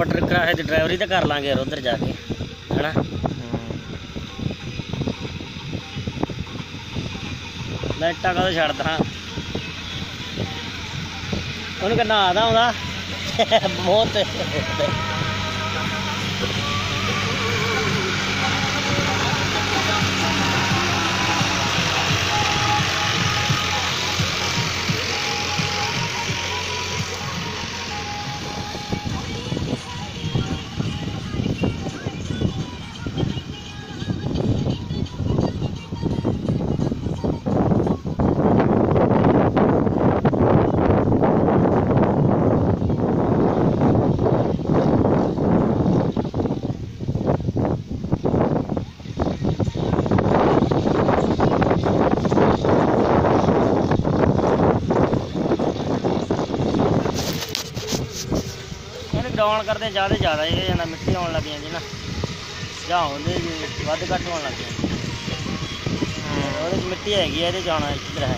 ਆਪਾਂ ਟਰੱਕਰਾਂ ਹੈ ਤੇ ਡਰਾਈਵਰੀ ਤਾਂ ਕਰ ਲਾਂਗੇ ਯਾਰ ਉੱਧਰ ਜਾ ਕੇ ਹੈਨਾ। ਮੈਂ ਇੱਟਾਂ ਕਦੋਂ ਛੱਡਦਾ ਉਹਨੂੰ ਕਹਿੰਦਾ ਆਦਾ ਆਉਂਦਾ ਬਹੁਤ ਡਾउन करते ज़्यादा ये जाना मिट्टी आने लग जाती ना जा आते वध घट होने लग जाए मिट्टी हैगी है आना इधर है।